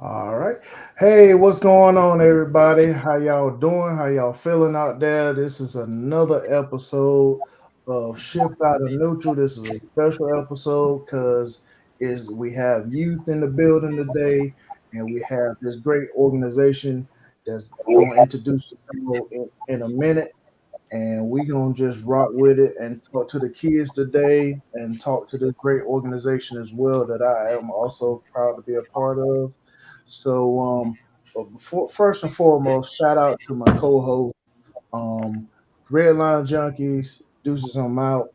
All right. Hey, what's going on, everybody? How y'all doing? How y'all feeling out there? This is another episode of Shift Out of Neutral. This is a special episode because is we have youth in the building today, and we have this great organization that's going to introduce you in a minute, and we gonna just rock with it and talk to the kids today and talk to this great organization as well that I am also proud to be a part of. So but before, first and foremost, shout out to my co-host, um, Red Line Junkies, Deuces on Out,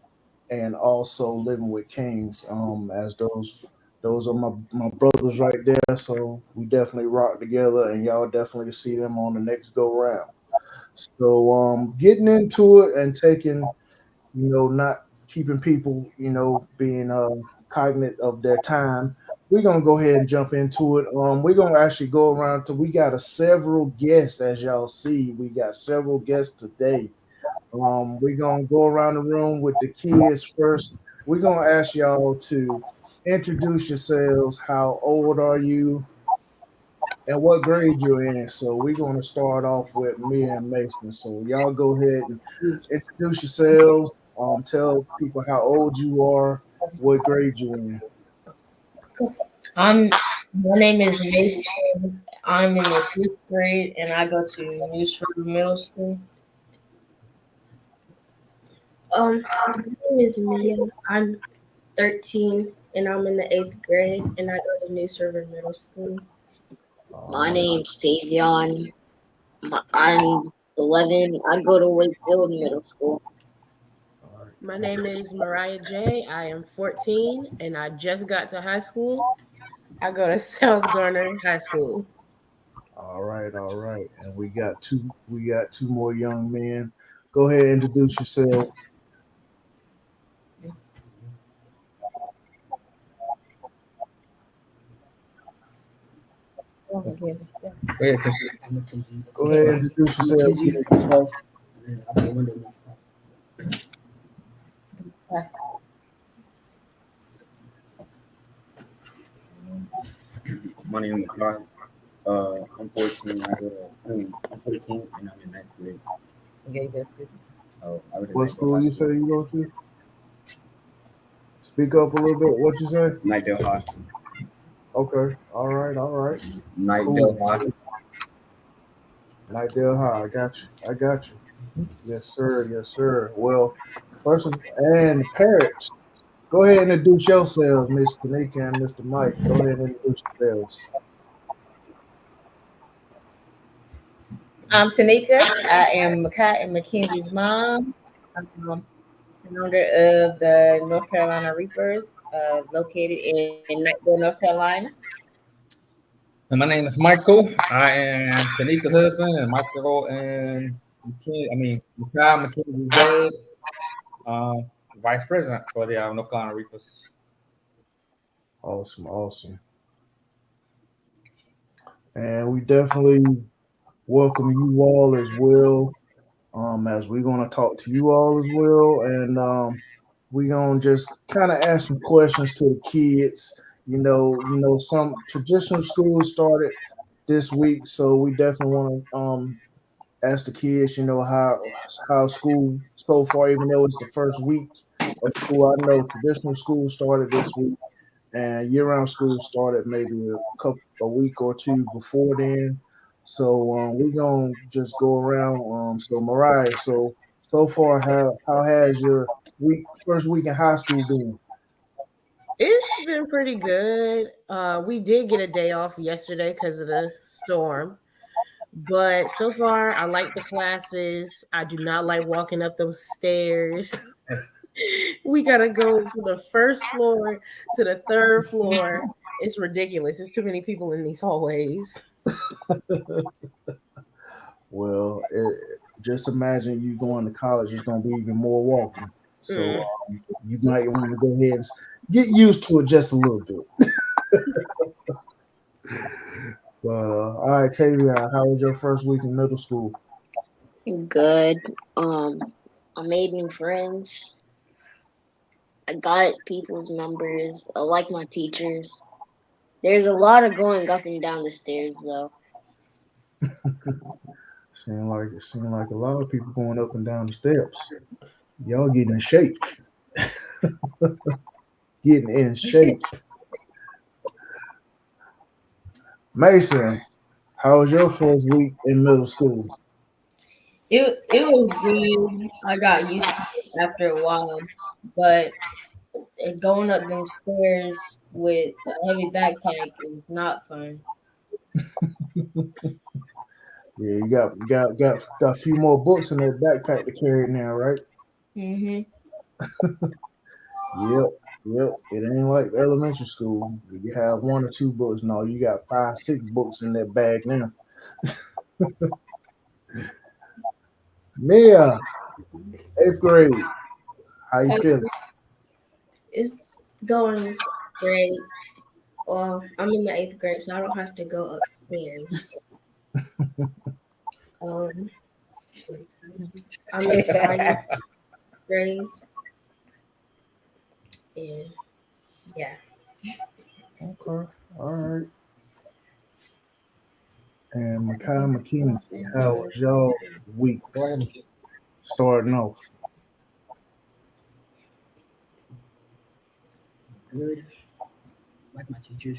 and also Living with Kings. As those are my brothers right there. So we definitely rock together, and y'all definitely see them on the next go round. So getting into it and taking, not keeping people, being cognate of their time. We're gonna go ahead and jump into it. We're gonna actually go around to we got a several guests, as y'all see. We got several guests today. We're gonna go around the room with the kids first. We're gonna ask y'all to introduce yourselves. How old are you? And what grade you're in. So we're going to start off with me and Mason. So y'all go ahead and introduce yourselves. Tell people how old you are, what grade you in. I'm My name is Mason. I'm in the sixth grade and I go to Newsford Middle School. My name is Mia. I'm 13 and I'm in the eighth grade and I go to News River Middle School. All My right, name's Savion. I'm 11. I go to Wakefield Middle School. all right, My name is Mariah J. I am 14 and I just got to high school. I go to South Garner High School. all right, all right. And we got two more young men. Go ahead and introduce yourself. Wait, I'm Mackenzie. Go ahead and introduce I'm yourself. Mackenzie. I'm 12. And I'll be one of My name is Rod. I'm 14. I'm 14 and I'm in ninth grade. Okay, that's good. Oh, I would have What Nightdale school High you say School. you go to? Speak up a little bit. What you say? Nightdale High. Okay. All right. All right. Nightdale Cool. High. Nightdale High. I got you. I got you. Yes, sir. Yes, sir. Well, and parents, go ahead and introduce yourselves, Miss Tanika and Mr. Mike. Go ahead and introduce yourselves. I'm Tanika. I am Makai and Mackenzie's mom. I'm founder of the North Carolina Reapers, located in Knightsville, North Carolina. And my name is Michael. I am Tanika's husband and Michael and Mikhail McKenzie's dad, uh, vice president for the North Carolina Reapers. Awesome. Awesome. And we definitely welcome you all as well. As we're gonna talk to you all as well, and we're gonna just kind of ask some questions to the kids. Some traditional schools started this week, so we definitely want to ask the kids, how school so far, even though it's the first week of school. I know traditional school started this week, and year-round school started maybe a week or two before then. So we're gonna just go around. So Mariah, so far, how has your first week in high school been? It's been pretty good. We did get a day off yesterday because of the storm. But so far, I like the classes. I do not like walking up those stairs. We got to go from the first floor to the third floor. It's ridiculous. It's too many people in these hallways. Well, just imagine you going to college. It's gonna be even more walking. So Mm. you might want to go ahead and get used to it just a little bit. All right, Tavia, how was your first week in middle school? Good. Um, I made new friends. I got people's numbers. I like my teachers. There's a lot of going up and down the stairs though. Seem like a lot of people going up and down the steps. Y'all getting in shape. Getting in shape. Mason, how was your first week in middle school? It was good. I got used to it after a while, but going up them stairs with a heavy backpack is not fun. Yeah, you got a few more books in that backpack to carry now, right? Mhm. Yep, yep. It ain't like elementary school. You have one or two books. No, you got five, six books in that bag now. Mia, eighth grade. How you Uh, feeling? it's going great. Well, I'm in the 8th grade, so I don't have to go upstairs. Um, I'm excited. Great, and yeah. Okay, all right. And Makai McKenzie, how was y'all Go weeks ahead. starting off? Good. Like my teachers.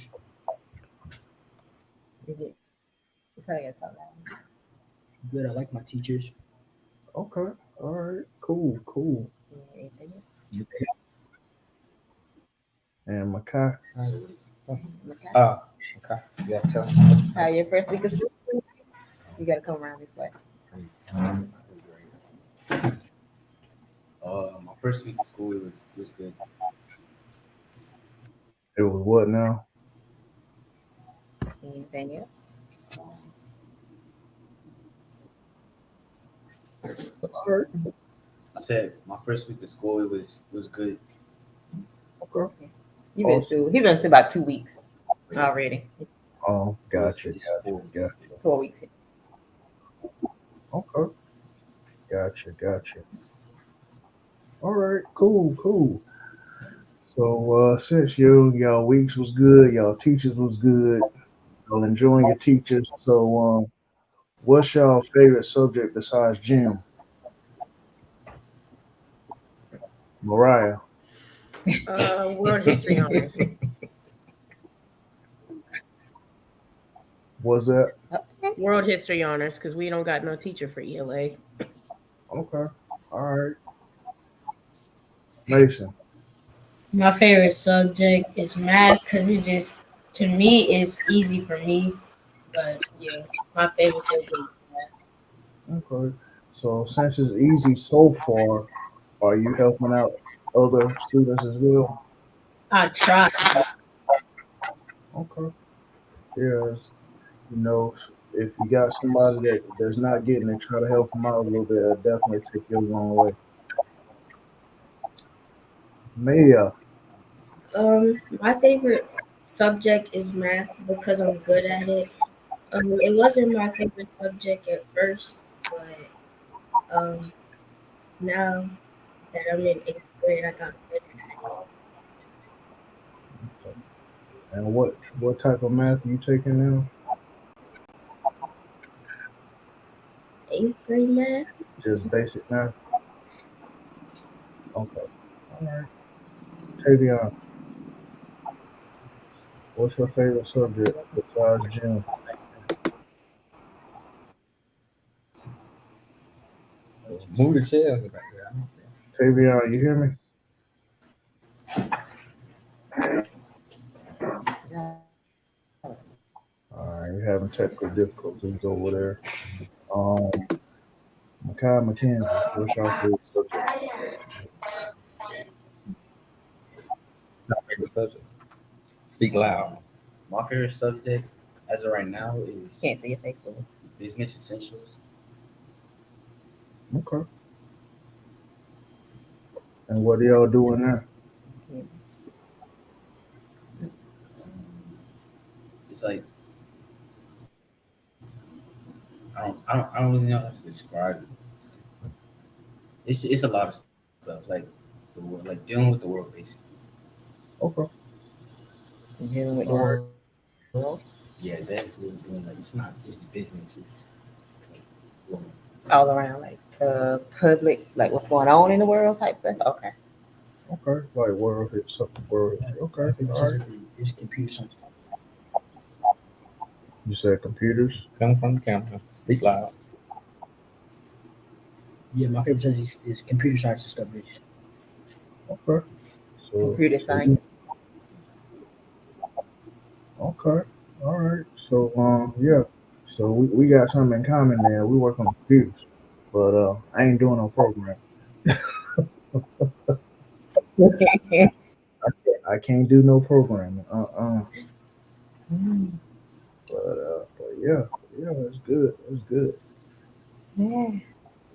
You probably got something. Good. I like my teachers. Okay, all right, cool, cool. Anything? And Makai, Okay. Okay. Yeah, tell me. How your first week of school? You gotta come around this way. My first week of school was good. it was what now? Anything else? All right, I said my first week of school it was good. okay. You been Awesome. through. He been through about 2 weeks already. Oh, gotcha, It's gotcha, 4 weeks. gotcha. 4 weeks. Okay, gotcha. All right, cool, cool. So since y'all weeks was good, y'all teachers was good, y'all enjoying your teachers. So what's y'all favorite subject besides gym? Mariah, World history honors. was that? World history honors because we don't got no teacher for ELA. Okay, all right. Mason, My favorite subject is math because it just, to me, is easy for me. But yeah, my favorite subject is math. okay. So since it's easy so far, are you helping out other students as well? I try. Okay. Yes. You know, if you got somebody that's not getting it, try to help them out a little bit. It'll definitely take you a long way. Mia, My favorite subject is math because I'm good at it. It wasn't my favorite subject at first, but um, now that I'm in 8th grade, I got better at and what type of math are you taking now? it. 8th grade math. Just basic math. Okay. All right. Tavion, what's your favorite subject besides gym? Move the chairs back there. Tavion, you hear me? All right, you're having technical difficulties over there. Um, Makai McKenzie, what's your favorite subject? Not favorite subject. Speak loud. My favorite subject as of right now is Can't see your face, boo. business essentials. Okay. And what are y'all doing now? It's like I don't really know how to describe it. It's a lot of stuff like the world, like dealing with the world basically. Okay. Dealing with the All right. world. Yeah, definitely doing like it's not just businesses. Like, well, All around, like public, like what's going on in the world type stuff. Okay. Okay, like world hit something world hit. Okay, my favorite all right. subject is computer science. You said computers. Coming from the camera. Speak loud. Yeah, my favorite subject is computer science and stuff. Okay, Computer so science. okay, all right. So yeah, so we got something in common there. We work on computers, but I ain't doing no program. I can't do no programming. But yeah, it's good. It's good. Yeah.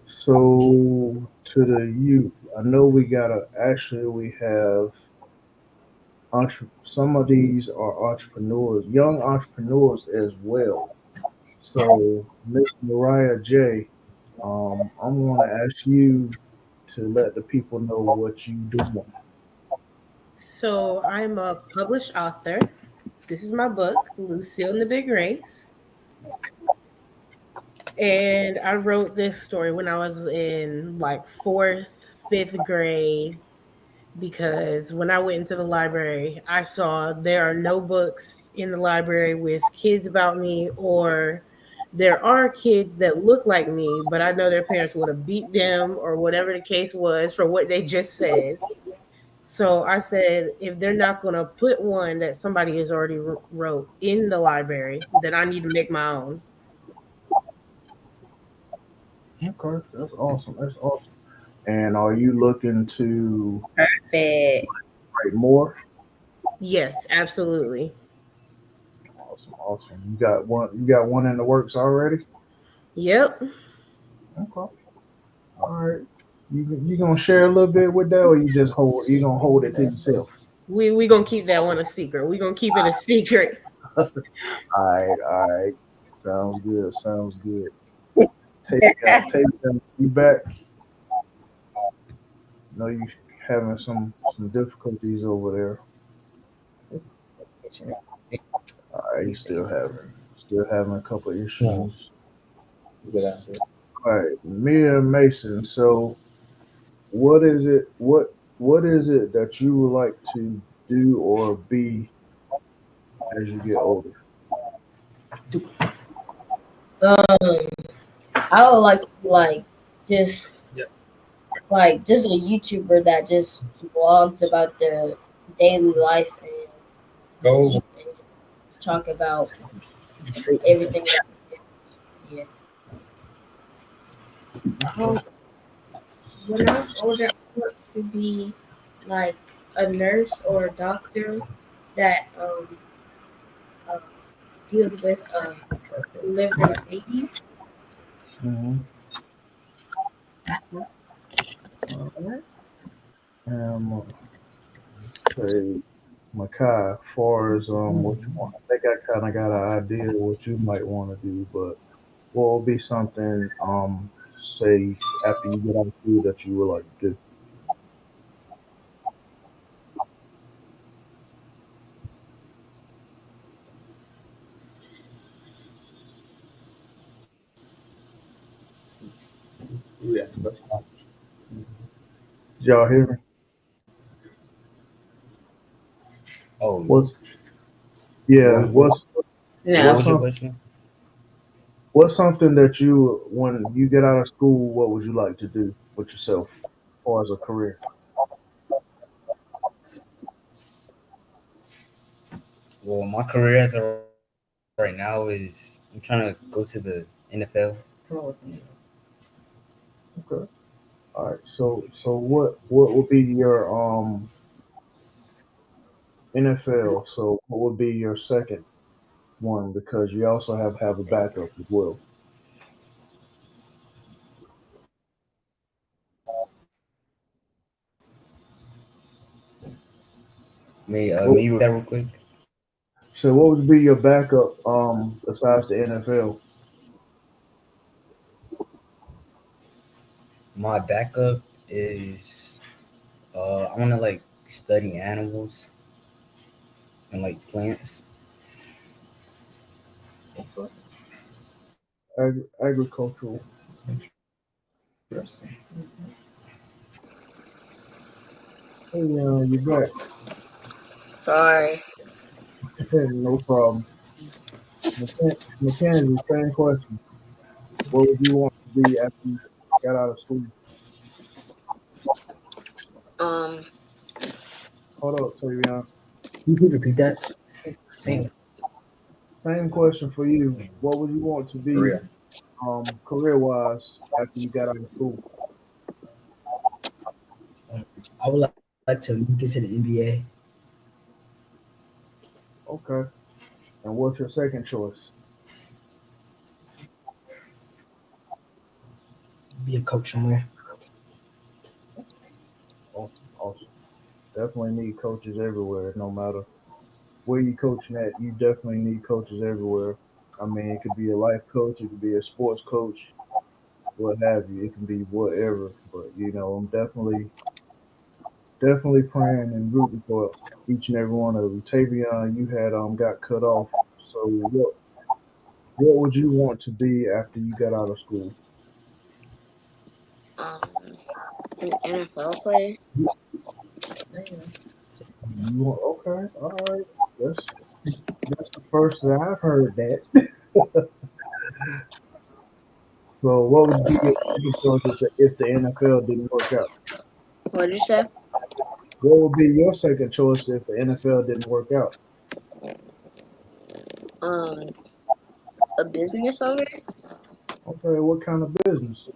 So to the youth, I know we gotta actually we have some of these are entrepreneurs, young entrepreneurs as well. So Miss Mariah J, I'm gonna ask you to let the people know what you doing. So I'm a published author. This is my book, Lucille and the Big Race. And I wrote this story when I was in like fourth, fifth grade because when I went into the library, I saw there are no books in the library with kids about me, or there are kids that look like me, but I know their parents would have beat them or whatever the case was for what they just said. So I said, if they're not going to put one that somebody has already wrote in the library, then I need to make my own. Okay, that's awesome. That's awesome. And are you looking to That write more? Yes, absolutely. Awesome, awesome. You got one. You got one in the works already. Yep. Okay. All right. You gonna share a little bit with that, or you gonna hold it to yourself? We gonna keep that one a secret. We gonna keep it a secret. All right, all right. Sounds good. Sounds good. Take that. You back. Know you having some difficulties over there. All right, you still having a couple No, issues. you get out there. All right, Mia Mason. So, what is it that you would like to do or be as you get older? Um, I would like to be just just a YouTuber that just vlogs about their daily life Go. and talk about everything. Yeah. Um, when I'm older, I want to be like a nurse or a doctor that uh, deals with delivering babies. Mm-hmm. All right. Say, Makai, far as what you want, I think I kind of got an idea of what you might want to do, but what will be something, say, after you get out of school that you would like to do? Yeah, but Did y'all hear me? oh, What's What yeah? was your, what What's no. was your some question? what's something that you when you get out of school, what would you like to do with yourself, or as a career? well, my career as of right now is I'm trying to go to the NFL. Okay. All right. So what would be your NFL? So what would be your second one because you also have a backup as well. May What, you repeat that real quick? so what would be your backup besides the NFL? My backup is I want to like study animals and like plants. Okay. Agricultural. Interesting. Hey, you back? Sorry. No problem. Mackenzie, same question. What would you want to be after you got out of school? Um, Hold up, Tavion. Can you please repeat that? Same. Same question for you. What would you want to be Korea. career wise after you got out of school? Um, I would like to make it to the NBA. Okay. And what's your second choice? Be a coach somewhere. Awesome, awesome. Definitely need coaches everywhere, no matter where you coaching at. You definitely need coaches everywhere. I mean, it could be a life coach, it could be a sports coach, what have you. It can be whatever. But I'm definitely praying and rooting for each and every one of them. Tavion, you had got cut off. So what would you want to be after you got out of school? um, an NFL player. You want okay, all right. That's the first that I've heard that. So what would be your second choice if the NFL didn't work out? What did you say? What would be your second choice if the NFL didn't work out? Um, a business owner. Okay, what kind of business?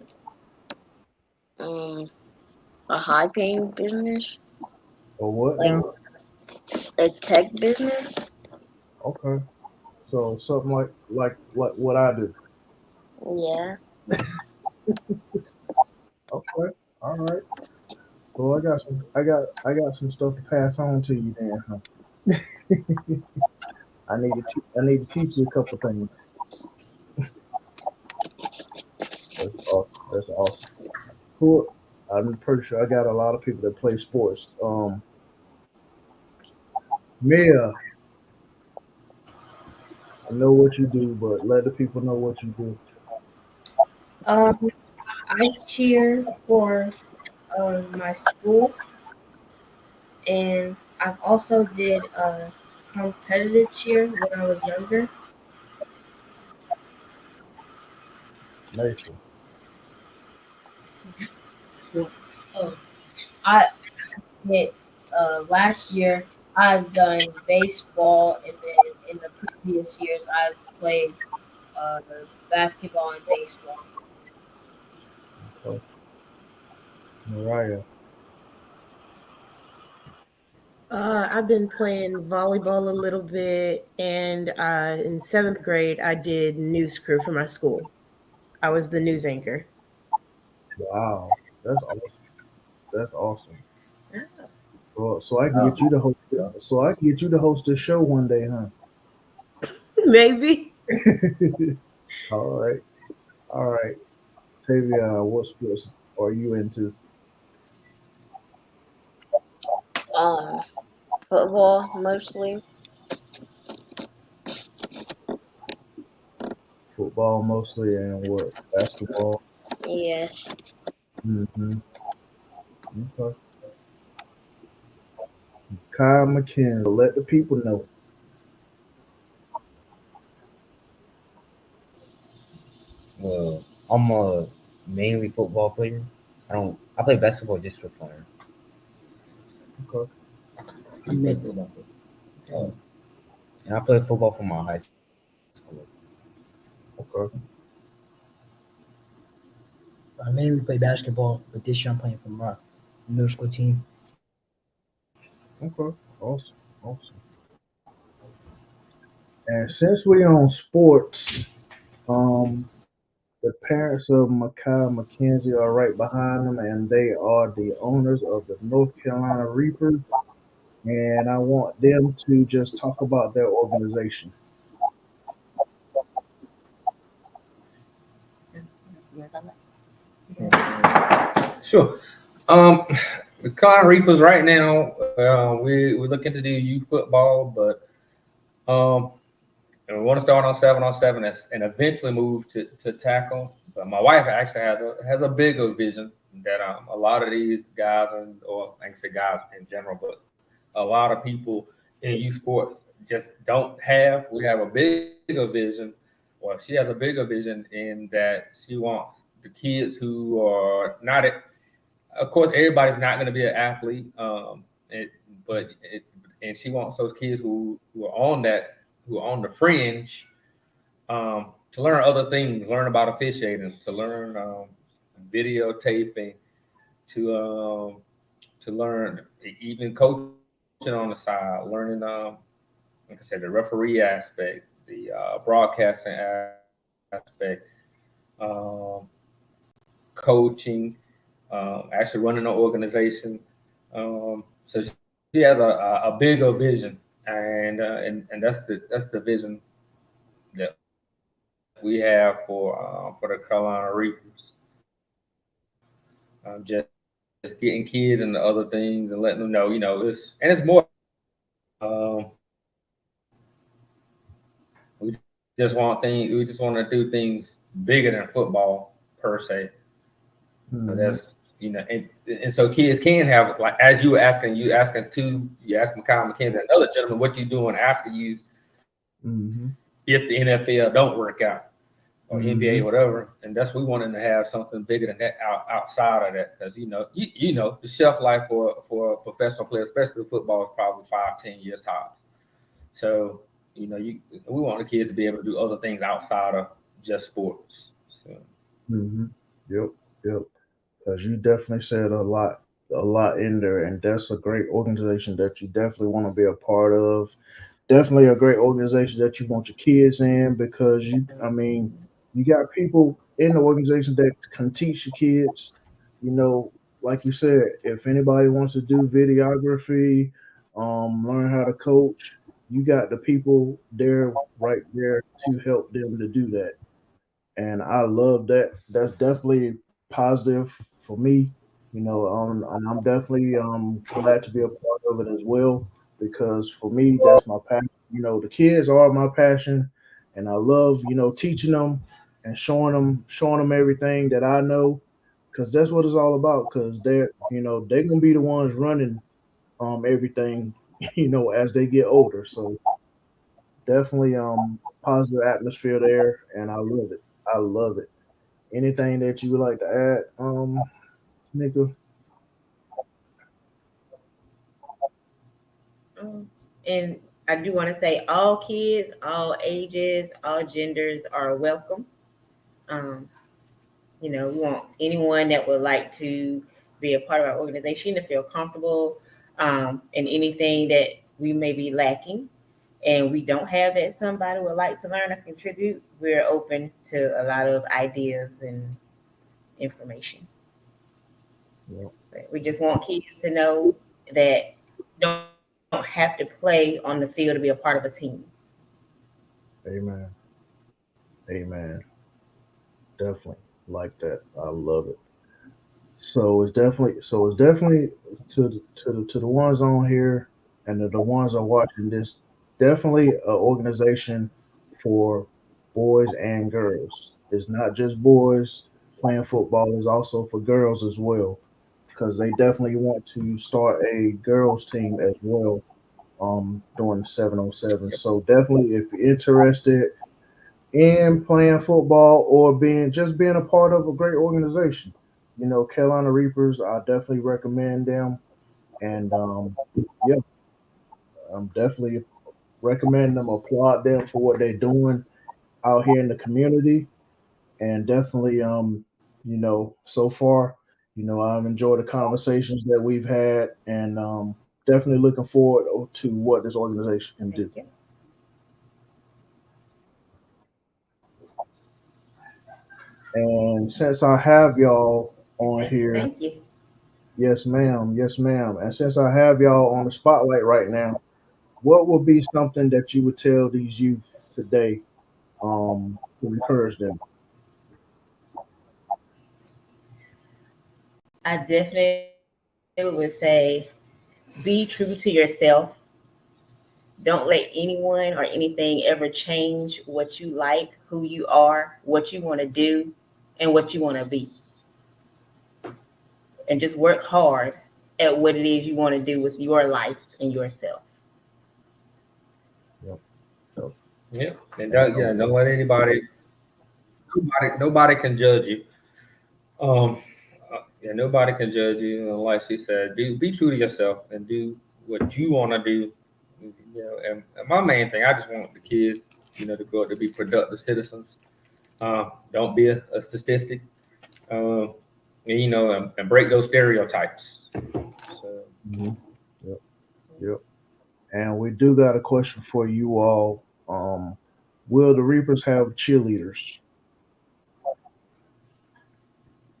Um, a high paying business, Or what like now? a tech business. Okay. So something like what I do. Yeah. Okay. All right. So I got some stuff to pass on to you then, huh? I need to teach you a couple things. That's awesome. That's awesome. Cool. I'm pretty sure I got a lot of people that play sports. Mia, I know what you do, but let the people know what you do. Um, I cheer for my school, and I've also did competitive cheer when I was younger. Mason. Sports. I did last year. I've done baseball, and then in the previous years, I've played uh, basketball and baseball. Okay. Mariah. I've been playing volleyball a little bit, and in seventh grade, I did news crew for my school. I was the news anchor. Wow. That's awesome. That's awesome. Well, so I can get you to host. So I can get you to host this show one day, huh? Maybe. All right. All right. Tavia, what sports are you into? Um, football mostly. Football mostly, and what? Basketball. Yes. Mm-hmm. Okay. Kyle McKenzie. Let the people know. Well, I'm a mainly football player. I play basketball just for fun. Okay. I play football. And I played football for my high school. Okay. I mainly play basketball, but this year I'm playing for my middle school team. Okay. Awesome. Awesome. And since we on sports, um, the parents of Makai McKenzie are right behind them, and they are the owners of the North Carolina Reapers. And I want them to just talk about their organization. Sure. The Con Reapers right now, we're looking to do youth football, but um, and we want to start on 7 and eventually move to tackle. But my wife actually has a bigger vision that a lot of these guys, and or I can say guys in general, but a lot of people in youth sports just don't have. We have a bigger vision, or she has a bigger vision in that she wants the kids who are not. Of course, everybody's not going to be an athlete, but and she wants those kids who are on that who are on the fringe to learn other things, learn about officiating, to learn videotaping, to um, to learn even coaching on the side, learning like I said, the referee aspect, the broadcasting aspect, um, coaching, actually running an organization. So she has a bigger vision, and that's the vision that we have for the Carolina Reapers. Just getting kids into other things and letting them know, it's and it's more than that. We just want things. We just want to do things bigger than football per se. Mhm. That's and so kids can have like as you asking Kyle McKenzie, another gentleman, what you doing after you Mhm. if the NFL don't work out or NBA, Mhm. whatever, and that's we wanting to have something bigger than that outside of that because you know the shelf life for a professional player, especially football, is probably 5-10 years tops. So we want the kids to be able to do other things outside of just sports. So Mhm. Yep. Yep. Because you definitely said a lot in there, and that's a great organization that you definitely want to be a part of. Definitely a great organization that you want your kids in because I mean, you got people in the organization that can teach your kids. You know, like you said, if anybody wants to do videography, learn how to coach, you got the people there right there to help them to do that, and I love that. That's definitely positive for me, and I'm definitely glad to be a part of it as well because for me, that's my passion. The kids are my passion, and I love teaching them and showing them everything that I know because that's what it's all about. Because they're gonna be the ones running everything as they get older. So definitely positive atmosphere there, and I love it. I love it. Anything that you would like to add, Tamika? And I do want to say all kids, all ages, all genders are welcome. Um, we want anyone that would like to be a part of our organization to feel comfortable in anything that we may be lacking and we don't have that somebody would like to learn or contribute. We're open to a lot of ideas and information. Yeah. But we just want kids to know that you don't have to play on the field to be a part of a team. Amen. Amen. Definitely like that. I love it. So it's definitely to the ones on here and the ones are watching this. Definitely an organization for boys and girls. It's not just boys playing football. It's also for girls as well because they definitely want to start a girls team as well during the 7-on-7. So definitely if you're interested in playing football or being a part of a great organization. Carolina Reapers, I definitely recommend them, and yeah, I'm definitely recommend them, applaud them for what they're doing out here in the community, and definitely so far, I've enjoyed the conversations that we've had, and definitely looking forward to what this organization can Thank do. you. And since I have y'all on here, Thank you. yes, ma'am. Yes, ma'am. And since I have y'all on the spotlight right now, what would be something that you would tell these youth today to encourage them? I definitely would say be true to yourself. Don't let anyone or anything ever change what you like, who you are, what you want to do, and what you want to be. And just work hard at what it is you want to do with your life and yourself. Yep. Yep. Yeah, and And yeah, don't let nobody can judge you. Yeah, nobody can judge you. Like she said, do be true to yourself and do what you want to do. You know, and my main thing, I just want the kids, to grow up to be productive citizens. Don't be a statistic. And, and break those stereotypes. So, mhm. Yep. Yep. And we do got a question for you all. Will the Reapers have cheerleaders?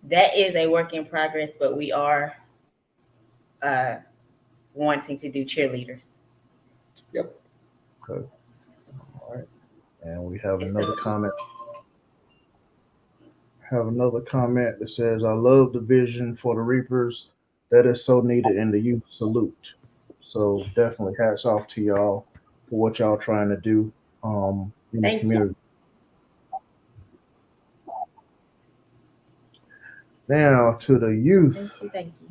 That is a work in progress, but we are uh, wanting to do cheerleaders. yep. Okay. All right. And we have It's a, another comment. Have another comment that says, "I love the vision for the Reapers. That is so needed in the youth. Salute." So definitely hats off to y'all for what y'all trying to do in the thank you. community. Now to the Thank youth. you. Thank you.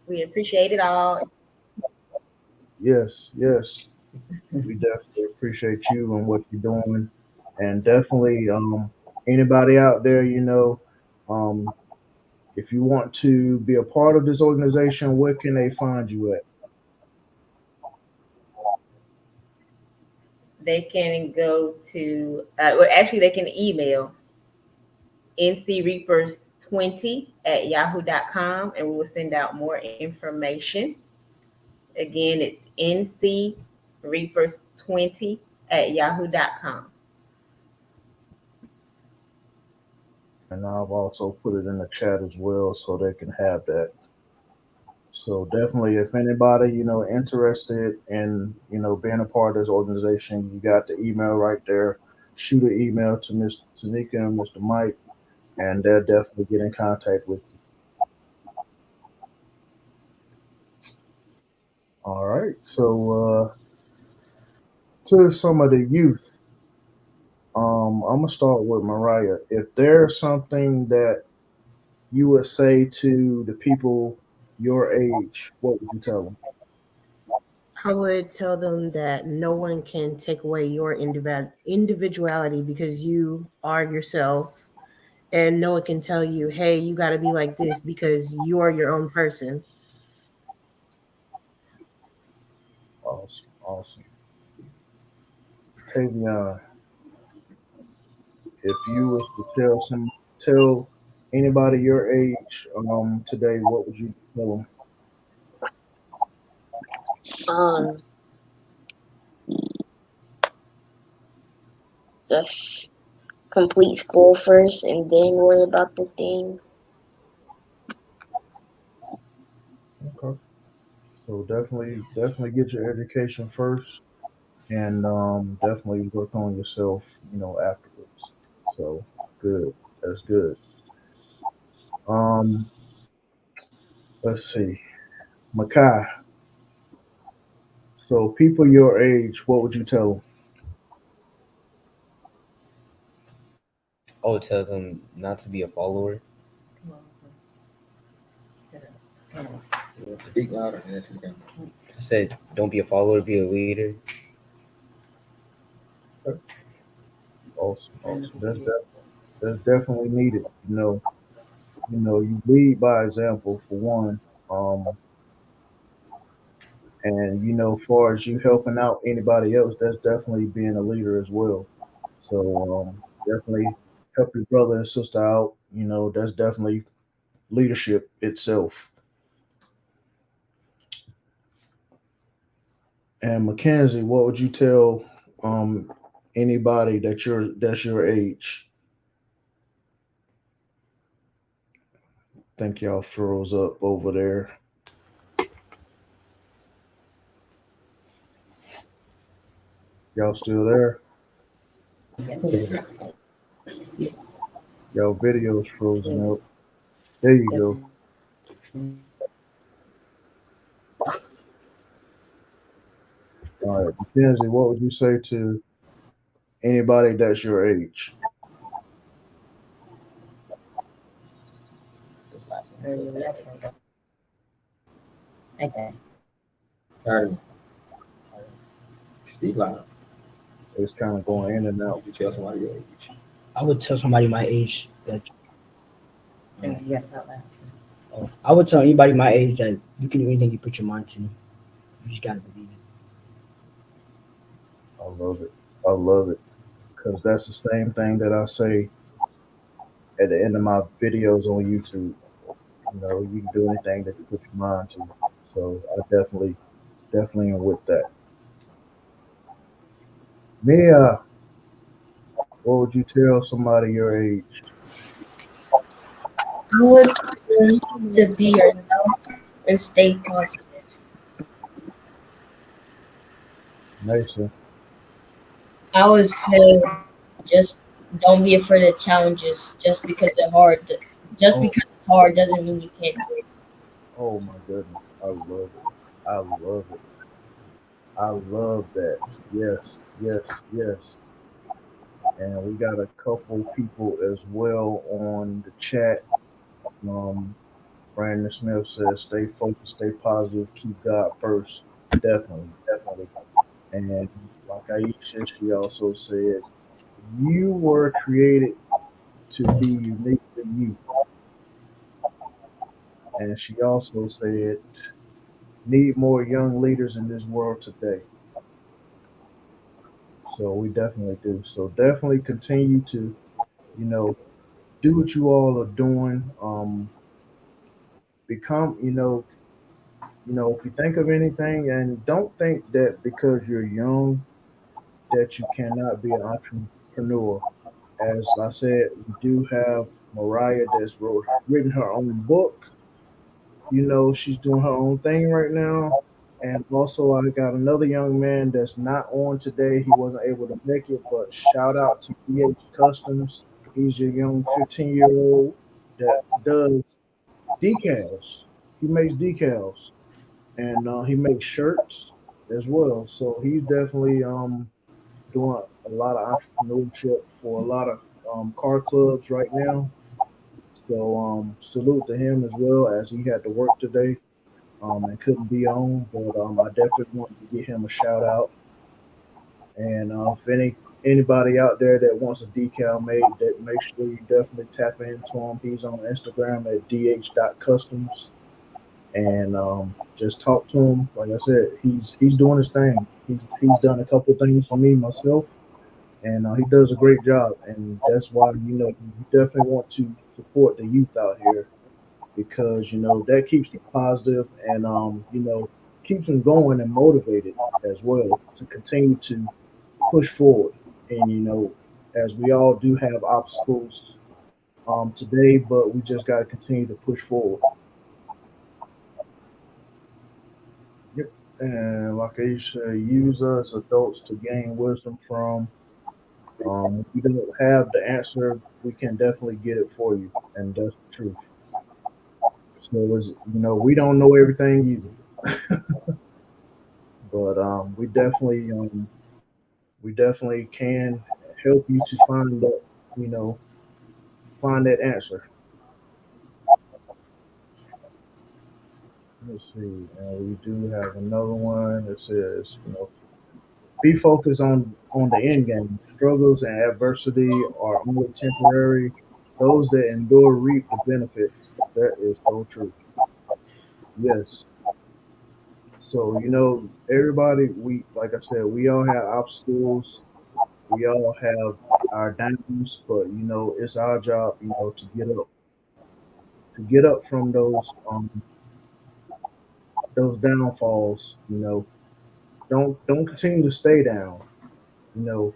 We appreciate it all. Yes, yes. We definitely appreciate you and what you're doing. And definitely anybody out there, um, if you want to be a part of this organization, where can they find you at? They can go to, well, actually, they can email ncreapers20 at yahoo.com and we will send out more information. Again, it's ncreapers20 at yahoo.com. And I've also put it in the chat as well so they can have that. So definitely, if anybody interested in being a part of this organization, you got the email right there. Shoot an email to Miss Tanika and Mr. Mike, and they'll definitely get in contact with you. All right. So to some of the youth, I'm gonna start with Mariah. If there's something that you would say to the people your age, what would you tell them? I would tell them that no one can take away your individuality because you are yourself, and no one can tell you, hey, you got to be like this because you are your own person. Awesome, awesome. Tavion, if you was to tell anybody your age today, what would you tell them? Um, just complete school first and then worry about the things. Okay. So definitely get your education first, and definitely work on yourself, afterwards. So good. That's good. Um, let's see, Makai. So people your age, what would you tell them? I would tell them not to be a follower. Speak louder. Yeah, speak louder. I said, don't be a follower, be a leader. Okay. Awesome, awesome. That's definitely needed. You lead by example for one, and as far as you helping out anybody else, that's definitely being a leader as well. So definitely help your brother and sister out. That's definitely leadership itself. And Mackenzie, what would you tell anybody that's your age? Think y'all froze up over there. Y'all still there? Y'all videos frozen up. There you go. All right, Mackenzie, what would you say to anybody that's your age? Okay. Sorry. Speak loud. It's kind of going in and out. You tell somebody your age. I would tell somebody my age that You gotta talk loud. I would tell anybody my age that you can do anything you put your mind to. You just gotta believe it. I love it. I love it because that's the same thing that I say at the end of my videos on YouTube. You know, you can do anything that you put your mind to. So I definitely am with that. Mia, what would you tell somebody your age? I would tell them to be yourself and stay positive. Mason, I would say just don't be afraid of challenges. Just oh, because it's hard doesn't mean you can't do it. oh my goodness, I love it. I love it. I love that. Yes, yes, yes. And we got a couple people as well on the chat. Um, Brandon Smith says, "Stay focused, stay positive, keep God first." Definitely, definitely. And like Aisha, she also said, "You were created to be uniquely you." And she also said, "Need more young leaders in this world today." So we definitely do. So definitely continue to, you know, do what you all are doing. Become, if you think of anything, and don't think that because you're young that you cannot be an entrepreneur. As I said, we do have Mariah that's written her own book. She's doing her own thing right now. And also, I got another young man that's not on today. He wasn't able to make it, but shout out to DH Customs. He's a young 15-year-old that does decals. He makes decals and he makes shirts as well. So he's definitely doing a lot of entrepreneurship for a lot of car clubs right now. So salute to him as well as he had to work today and couldn't be on. But I definitely wanted to give him a shout out. And if anybody out there that wants a decal made, that make sure you definitely tap into him. He's on Instagram at dh.customs and just talk to him. Like I said, he's doing his thing. He's done a couple things for me myself, and he does a great job. And that's why you definitely want to support the youth out here because that keeps them positive and keeps them going and motivated as well to continue to push forward. And as we all do have obstacles today, but we just got to continue to push forward. Yep. And like I said, use us adults to gain wisdom from. If you don't have the answer, we can definitely get it for you, and that's the truth. So, we don't know everything either, but we definitely can help you to you know, find that answer. Let's see. We do have another one that says, be focused on the end game. Struggles and adversity are only temporary. Those that endure reap the benefits. That is so true. Yes. So everybody. We like I said, we all have obstacles. We all have our downs, but it's our job, to get up from those downfalls. Don't continue to stay down. You know,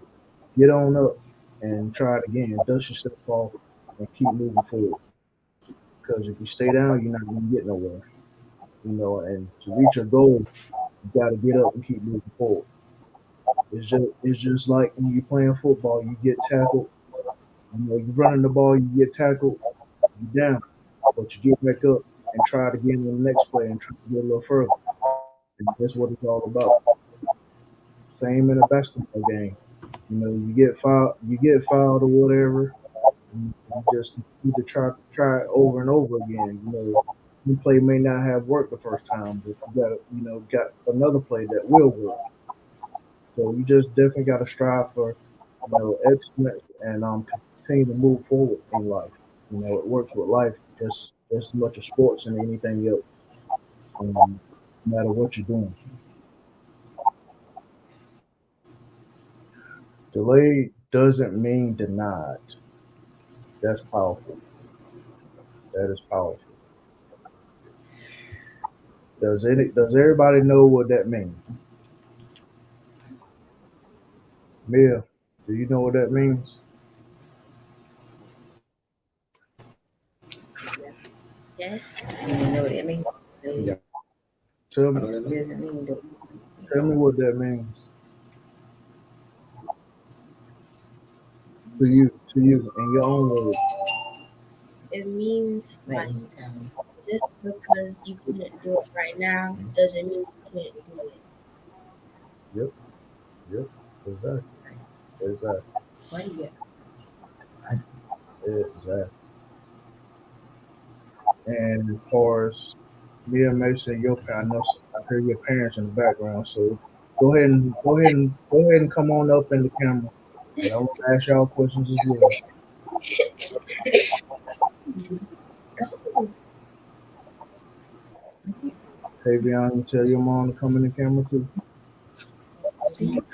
get on up and try it again. Dust yourself off and keep moving forward. Because if you stay down, you're not going to get nowhere. And to reach your goal, you got to get up and keep moving forward. It's just like when you're playing football, you get tackled. You're running the ball, you get tackled, you down, but you get back up and try it again in the next play and try to get a little further. And that's what it's all about. Same in a basketball game. You get fouled or whatever. You just need to try it over and over again. One play may not have worked the first time, but got another play that will work. So you just definitely got to strive for excellence and continue to move forward in life. It works with life just as much as sports and anything else. No matter what you're doing, delayed doesn't mean denied. That's powerful. That is powerful. Does everybody know what that means? Mia, do you know what that means? Yes. You know what I mean? Yeah, Tell I me, know that. Doesn't mean that. tell me what that means to you, in your own words. It means Like, like just because you can't do it right now doesn't mean you can't do it. Yep, yep, exactly, exactly, what do you exactly. And as far as Mia Mason, I know I hear your parents in the background, so go ahead and come on up in the camera. And I want to ask y'all questions as well. Go. Tavion, you tell your mom to come in the camera too. Stupid.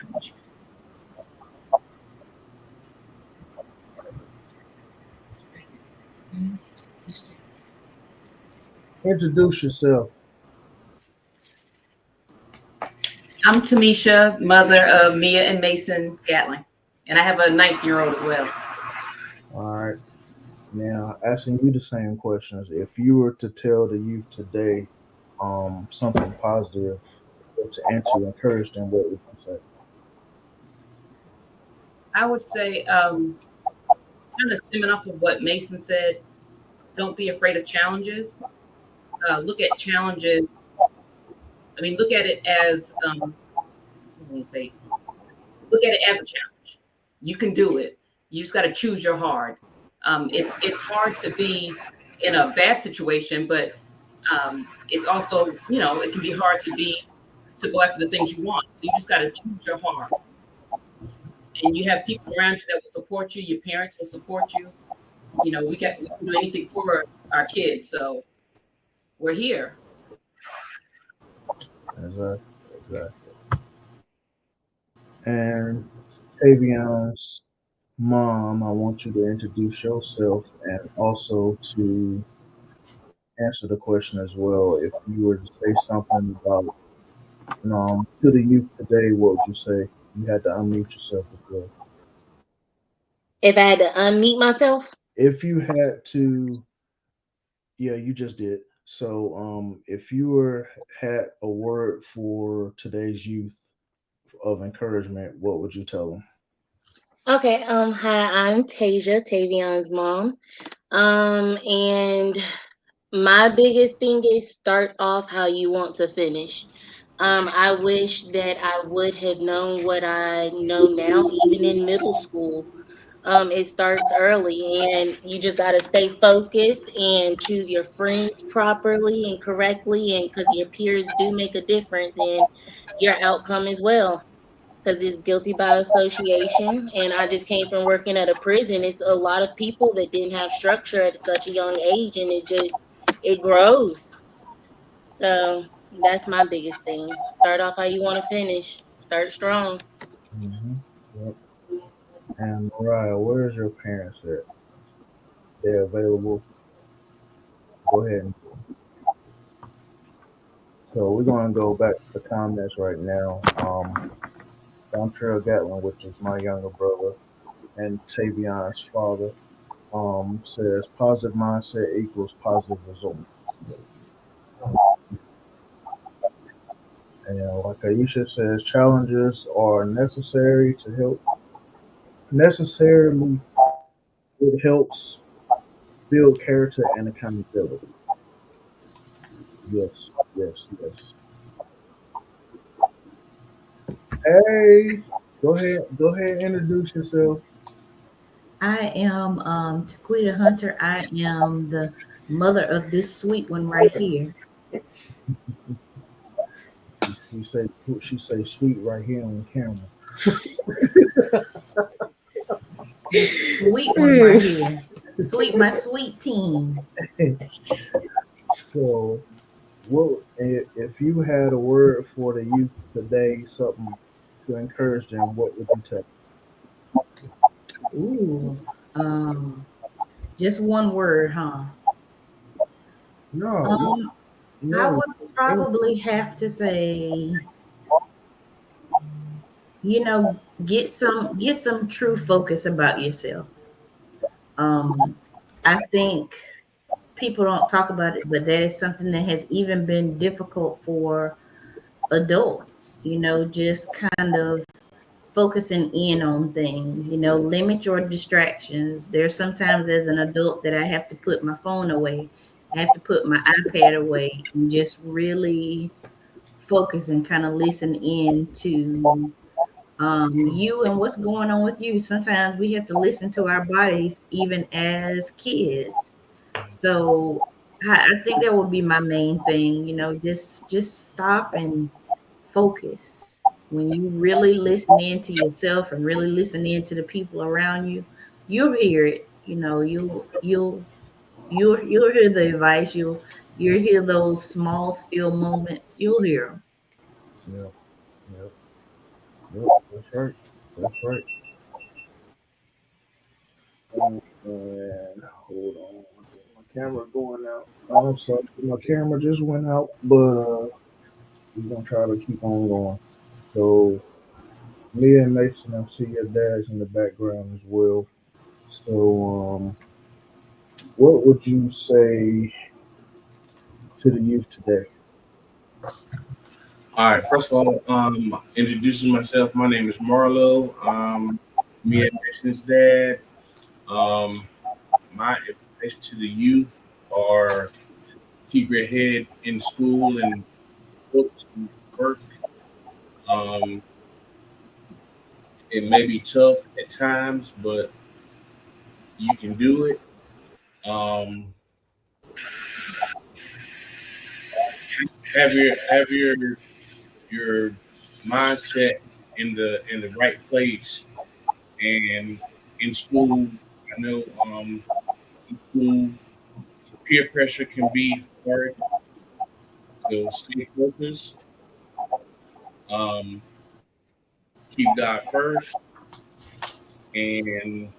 Introduce yourself. I'm Tamisha, mother of Mia and Mason Gatling, and I have a 19-year-old as well. All right. Now, asking you the same questions. If you were to tell the youth today, something positive and to encourage them, what would you say? I would say, kind of stemming off of what Mason said, don't be afraid of challenges. Look at challenges. I mean, look at it as, what do you say? Look at it as a challenge. You can do it. You just got to choose your hard. It's hard to be in a bad situation, but it's also, it can be hard to go after the things you want. So you just got to choose your hard. And you have people around you that will support you. Your parents will support you. We can do anything for our kids. So we're here. Exactly. Exactly. And Tavion's mom, I want you to introduce yourself and also to answer the question as well. If you were to say something about to the youth today, what would you say? You had to unmute yourself as well. If I had to unmeet myself, If you had to, yeah, you just did. So, if you were had a word for today's youth of encouragement, what would you tell them? okay. Hi, I'm Tasia, Tavion's mom. And my biggest thing is start off how you want to finish. I wish that I would have known what I know now, even in middle school. It starts early, and you just got to stay focused and choose your friends properly and correctly, and because your peers do make a difference in your outcome as well. Because it's guilty by association, and I just came from working at a prison. It's a lot of people that didn't have structure at such a young age, and it grows. So that's my biggest thing. Start off how you want to finish. Start strong. Hmm. Yep. And Mariah, where's your parents at? They're available. Go ahead. So we're gonna go back to the comments right now. Dontrell Gatlin, which is my younger brother, and Tavion's father, says positive mindset equals positive results. And like Aisha says, challenges are necessarily it helps build character and accountability. Yes, yes, yes. Hey, go ahead, introduce yourself. I am Taquita Hunter. I am the mother of this sweet one right here. She say sweet right here on camera. This sweet one right here. Sweet, my sweet teen. So, what if you had a word for the youth today? Something to encourage them. What would you tell Ooh. Um, just one word, huh? them? No, Um, I no, would probably have to say, get some true focus about yourself. Um, I think people don't talk about it, but that is something that has even been difficult for adults, just kind of focusing in on things, limit your distractions. There's sometimes as an adult that I have to put my phone away, I have to put my iPad away and just really focus and kind of listen in to you and what's going on with you. Sometimes we have to listen to our bodies even as kids. So I think that would be my main thing, just stop and focus. When you really listen in to yourself and really listen in to the people around you, you'll hear it. You'll hear the advice. You'll hear those small still moments. You'll hear them. Yeah, yeah, yeah. That's right. That's right. And hold on, my camera going out. I'm sorry, my camera just went out, but we're gonna try to keep on going. So, me and Mason, I see your dad's in the background as well. So, what would you say to the youth today? All right. First of all, introducing myself. My name is Marlo. Me and Mason's dad. Um, my advice to the youth are keep your head in school and books and work. Um, it may be tough at times, but you can do it. Um, have your mindset in the right place and in school. I know in school peer pressure can be hard, so stay focused. Um, keep God first, and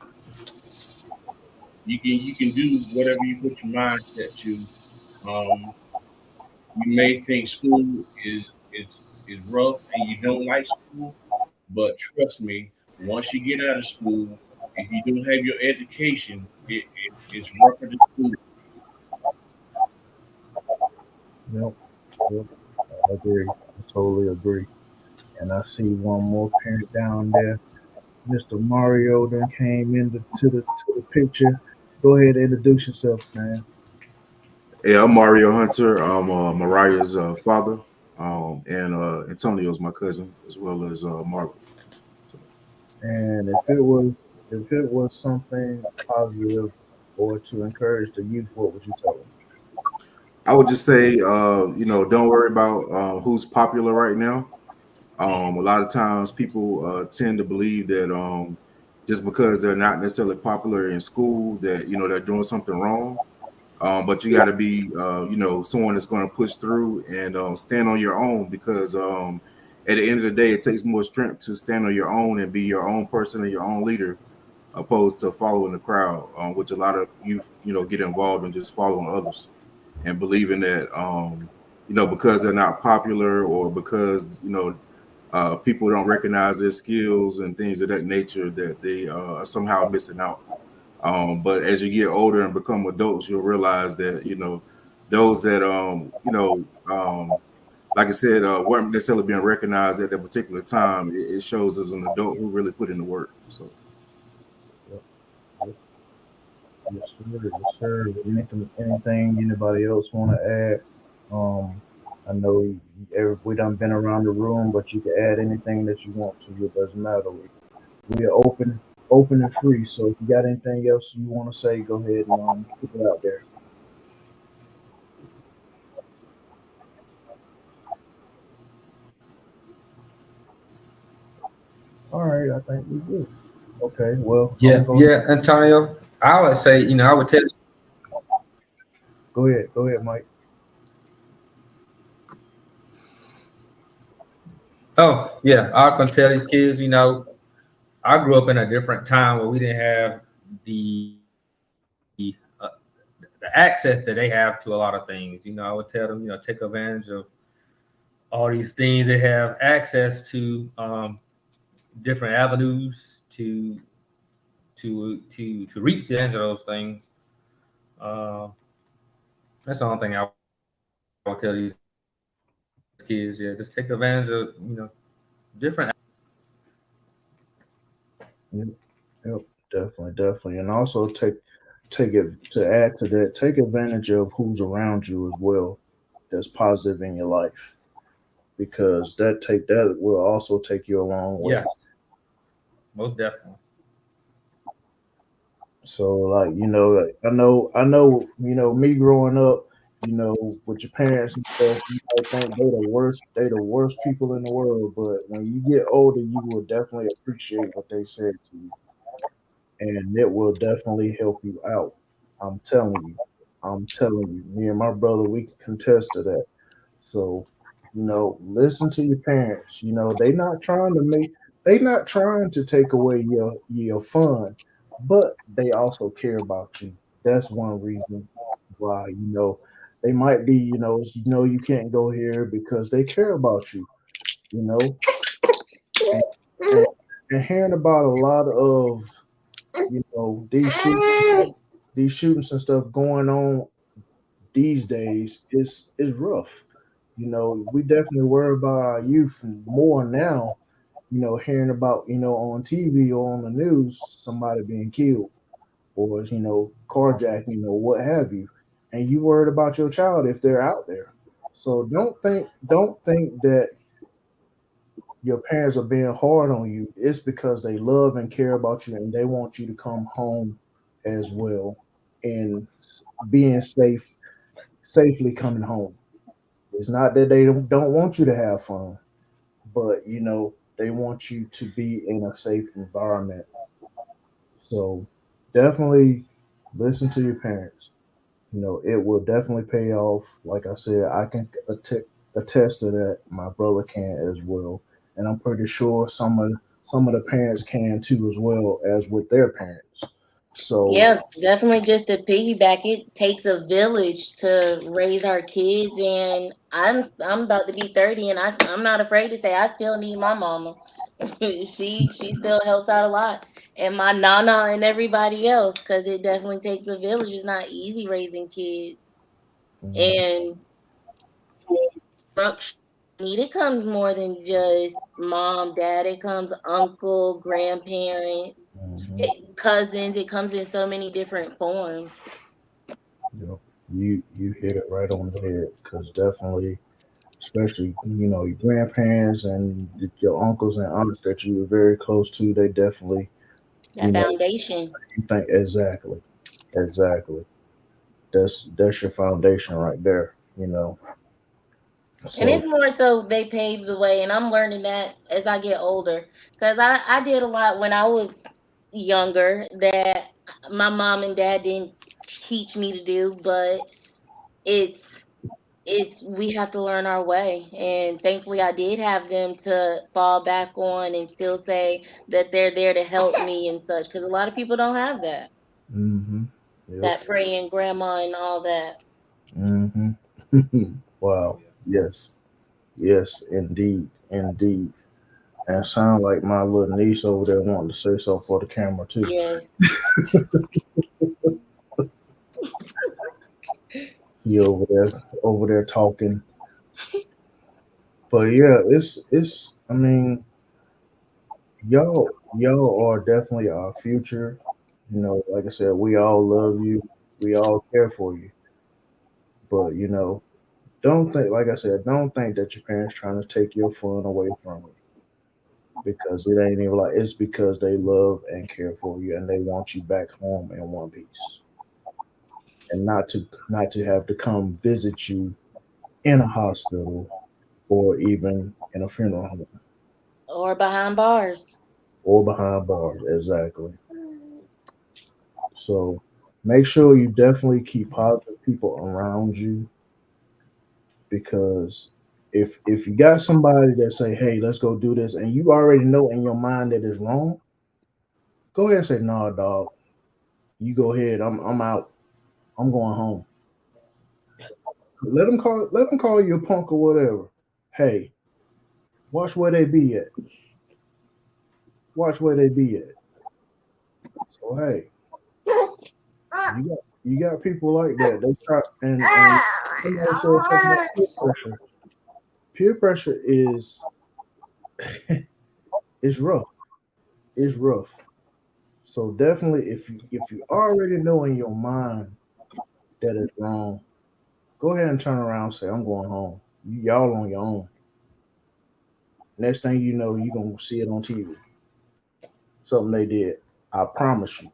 you can do whatever you put your mindset to. Um, you may think school is rough and you don't like school, but trust me, once you get out of school, if you don't have your education, it's rougher than school. Yep, yep, I agree. I totally agree. And I see one more parent down there. Mr. Mario then came into to the picture. Go ahead and introduce yourself, man. Yeah, I'm Mario Hunter. I'm Mariah's father, and Antonio's my cousin, as well as Marlon. So, And if it was something positive or to encourage the youth, what would you tell them? I would just say, don't worry about who's popular right now. A lot of times people tend to believe that just because they're not necessarily popular in school, that they're doing something wrong. But you got to be, someone that's going to push through and stand on your own because at the end of the day, it takes more strength to stand on your own and be your own person and your own leader, opposed to following the crowd, which a lot of youth, get involved in just following others and believing that, because they're not popular or because, people don't recognize their skills and things of that nature, that they are somehow missing out. But as you get older and become adults, you'll realize that those that like I said, weren't necessarily being recognized at that particular time. It shows as an adult who really put in the work. So Yep, yep, yes, sir. Yes, sir. Anything anybody else want to add? Um, I know we done been around the room, but you can add anything that you want to. It doesn't matter. We are open and free. So if you got anything else you want to say, go ahead and put it out there. All right, I think we good. Okay, well, I'm Yeah, gonna go ahead. yeah, Antonio. I would say, I would tell. Go ahead, Mike. Oh, yeah, I can tell these kids. I grew up in a different time where we didn't have the the access that they have to a lot of things. I would tell them, take advantage of all these things. They have access to different avenues to reach the end of those things. Uh, that's the only thing I would tell these kids. Yeah, just take advantage of different. Yep, yep, definitely, and also take it to add to that. Take advantage of who's around you as well. That's positive in your life because that will also take you a long Yeah, way. most definitely. So like, I know me growing up, with your parents and stuff, you might think they the worst people in the world, but when you get older, you will definitely appreciate what they said to you, and it will definitely help you out. I'm telling you, I'm telling you. Me and my brother, we can contest to that. So, listen to your parents. They not trying to take away your fun, but they also care about you. That's one reason why, they might be, you can't go here because they care about you, you know, and and, and hearing about a lot of, these shootings and stuff going on these days is rough. We definitely worry about our youth more now, hearing about, on TV or on the news, somebody being killed or, carjacking, what have you. And you worried about your child if they're out there. So don't think that your parents are being hard on you. It's because they love and care about you and they want you to come home as well and being safely coming home. It's not that they don't want you to have fun, but they want you to be in a safe environment. So definitely listen to your parents. It will definitely pay off. Like I said, I can attest to that. My brother can as well, and I'm pretty sure some of the parents can too as well as with their parents. So, Yeah, definitely just to piggyback, it takes a village to raise our kids, and I'm about to be 30, and I'm not afraid to say I still need my mama. She still helps out a lot, and my nana and everybody else, because it definitely takes a village. It's not easy raising kids, mhm, and structure need it comes more than just mom, dad. It comes uncle, grandparents, mhm, cousins. It comes in so many different forms. you hit it right on the head because definitely, especially your grandparents and your uncles and aunts that you were very close to, they definitely That you know foundation. you think exactly. That's your foundation right there. And So it's more so they paved the way, and I'm learning that as I get older. Because I did a lot when I was younger that my mom and dad didn't teach me to do, but it's we have to learn our way. And thankfully I did have them to fall back on and still say that they're there to help me and such. Because a lot of people don't have that. hmm yep. That praying grandma and all that. hmm Wow. Yes. Yes, indeed. And sound like my little niece over there wanting to say something for the camera too. Yes. He over there talking. But yeah, it's I mean, y'all are definitely our future. Like I said, we all love you. We all care for you. But don't think, like I said, don't think that your parents trying to take your fun away from you because it ain't even like it's because they love and care for you and they want you back home in one piece and not to have to come visit you in a hospital or even in a funeral home Or behind bars. or behind bars. Exactly. So make sure you definitely keep positive people around you because if you got somebody that say, "Hey, let's go do this," and you already know in your mind that it's wrong, go ahead and say, "Nah, dog. You go ahead. I'm out. I'm going home." Let them call you a punk or whatever. Hey, watch where they be at. Watch where they be at. So hey, you got people like that. They try and somebody said something about peer pressure. Peer pressure is rough. It's rough. So definitely, if you already know in your mind that it's wrong, go ahead and turn around and say, "I'm going home." Y'all on your own. Next thing you know, you're gonna see it on TV. Something they did. I promise you.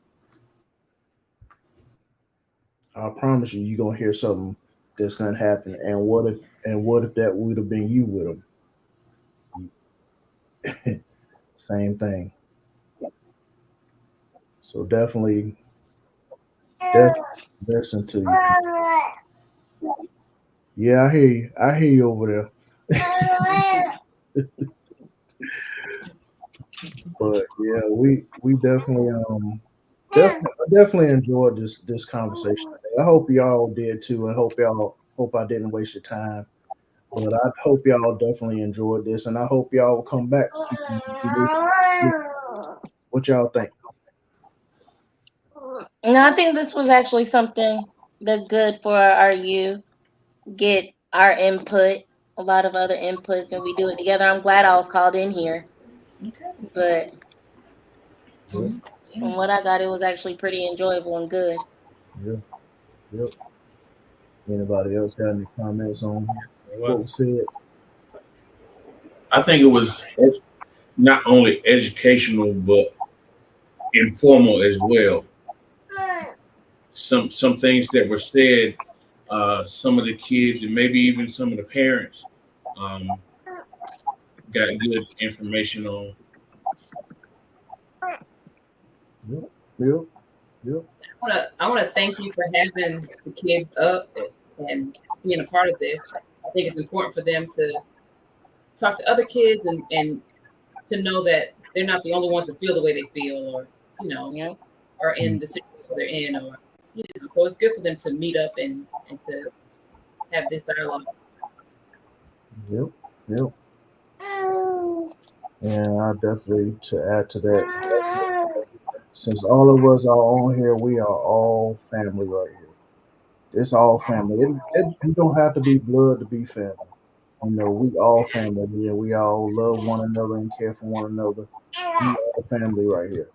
I promise you, you're gonna hear something that's gonna happen. And what if that would have been you with them? Same thing. So definitely listen to you. Yeah, I hear you. I hear you over there. But yeah, we definitely enjoyed this conversation today. I hope y'all did too, and hope I didn't waste your time. But I hope y'all definitely enjoyed this, and I hope y'all will come back. What y'all think? And I think this was actually something that's good for our youth. Get our input, a lot of other inputs, and we do it together. I'm glad I was called in here, Okay. but Yep, from what I got, it was actually pretty enjoyable and good. yep, yep. Anybody else got any comments on what Well, was said? I think it was not only educational but informal as well. Some things that were said, some of the kids and maybe even some of the parents um, got good information on. Yep, yep, yep. I wanna thank you for having the kids up and being a part of this. I think it's important for them to talk to other kids and to know that they're not the only ones that feel the way they feel, or you know, Yeah. are in Mm, the situation they're in, or so it's good for them to meet up and to have this dialogue. yep, yep. And I definitely to add to that, since all of us are on here, we are all family right here. It's all family. You don't have to be blood to be family. We all family here. We all love one another and care for one another. We all family right here.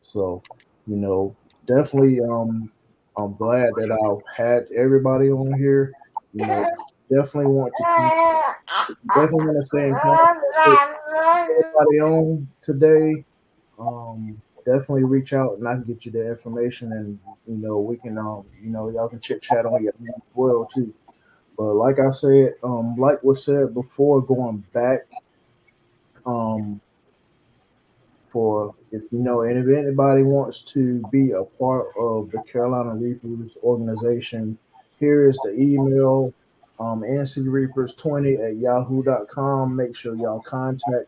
So, you know, definitely I'm glad that I had everybody on here. You know, definitely want to keep definitely want to stay in contact with everybody on today. Definitely reach out and I can get you the information and we can y'all can chit chat on your own as well too. But like I said, like was said before, going back, um, for and if anybody wants to be a part of the Carolina Reapers organization, here is the email, ncreapers20 at yahoo.com. Make sure y'all contact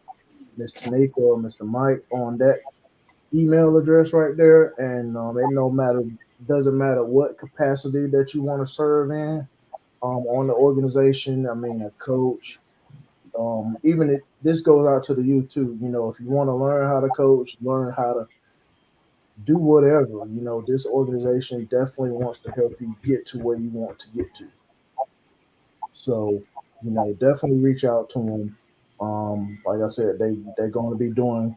Miss Tanika or Mr. Mike on that email address right there. And it no matter doesn't matter what capacity that you want to serve in on the organization. I mean, a coach, even if this goes out to the youth too. If you want to learn how to coach, learn how to do whatever, this organization definitely wants to help you get to where you want to get to. So, definitely reach out to them. Like I said, they're going to be doing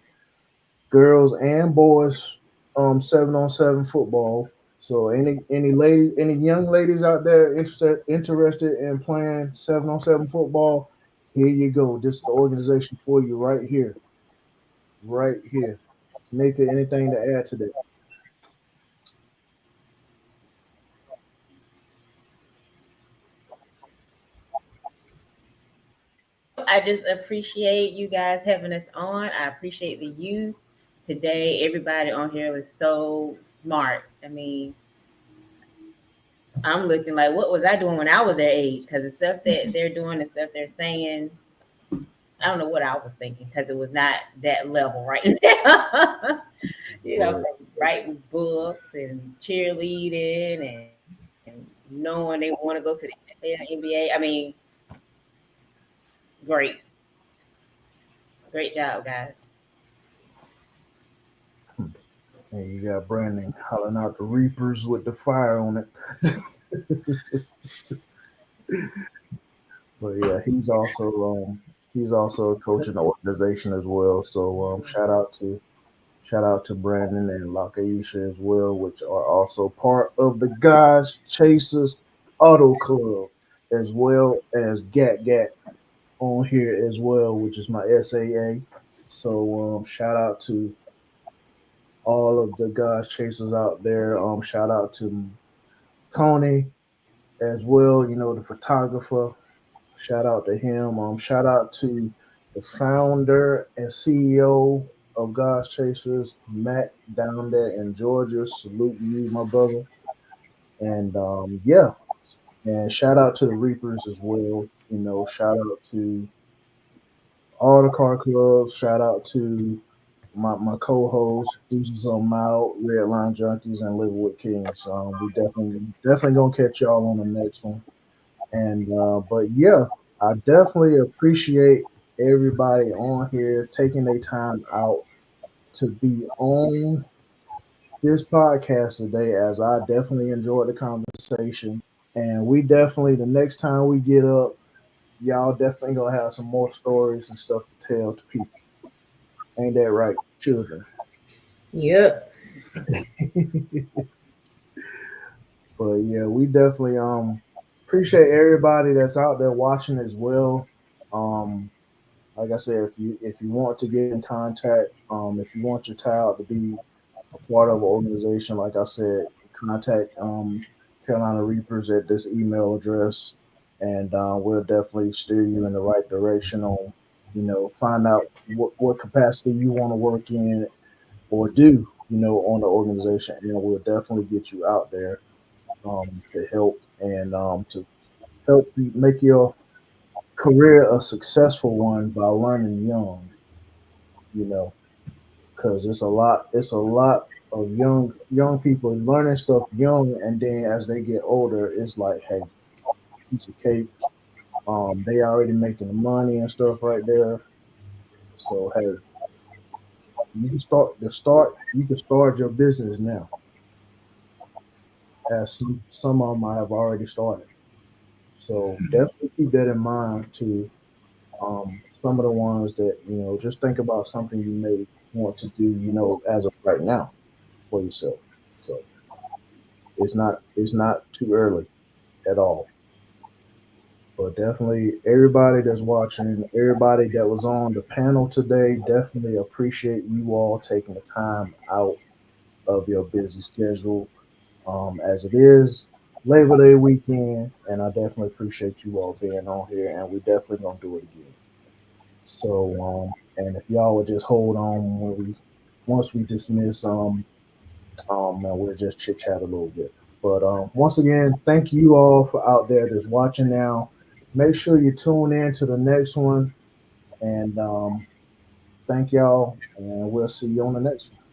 girls and boys 7-on-7 football. So any young ladies out there interested in playing 7-on-7 football, here you go. This is the organization for you right here, right here. Tanika, anything to add to that? I just appreciate you guys having us on. I appreciate the youth today. Everybody on here was so smart. I mean, I'm looking like, what was I doing when I was their age? Because the stuff that they're doing, the stuff they're saying, I don't know what I was thinking because it was not that level right now. Right. From writing books and cheerleading and knowing they want to go to the NFL, NBA. I mean, great. Great job, guys. And you got Brandon hollering out the Reapers with the fire on it. But yeah, he's also a coach in the organization as well. So shout out to Brandon and Lakaisha as well, which are also part of the Guys Chasers Auto Club, as well as Gat Gat on here as well, which is my SAA. So shout out to all of the Guys Chasers out there. Shout out to Tony as well, the photographer. Shout out to him. Shout out to the founder and CEO of God's Chasers, Matt, down there in Georgia. Salute you, my brother. And yeah, and shout out to the Reapers as well. Shout out to all the car clubs. Shout out to my co-hosts, Deuces on Mount, Red Line Junkies, and Live with Kings. We definitely gonna catch y'all on the next one. And but yeah, I definitely appreciate everybody on here taking their time out to be on this podcast today, as I definitely enjoyed the conversation. And we definitely, the next time we get up, y'all definitely gonna have some more stories and stuff to tell to people. Ain't that right, children? Yep. But yeah, we definitely appreciate everybody that's out there watching as well. Um, like I said, if you want to get in contact, if you want your child to be a part of an organization, like I said, contact Carolina Reapers at this email address, and we'll definitely steer you in the right direction on, find out what capacity you want to work in or do, on the organization, and we'll definitely get you out there to help and to help you make your career a successful one by learning young, you know, because it's a lot of young people learning stuff young, and then as they get older, it's like, hey, piece of cake. They already making the money and stuff right there. So hey, you can start your business now, as some of them I have already started. So definitely keep that in mind too. Some of the ones that just think about something you may want to do, as of right now for yourself. So it's not too early at all. But definitely everybody that's watching, everybody that was on the panel today, definitely appreciate you all taking the time out of your busy schedule, as it is Labor Day weekend, and I definitely appreciate you all being on here, and we definitely gonna do it again. So, and if y'all would just hold on once we dismiss, and we'll just chit chat a little bit. But once again, thank you all for out there that's watching now. Make sure you tune in to the next one, and thank y'all, and we'll see you on the next one.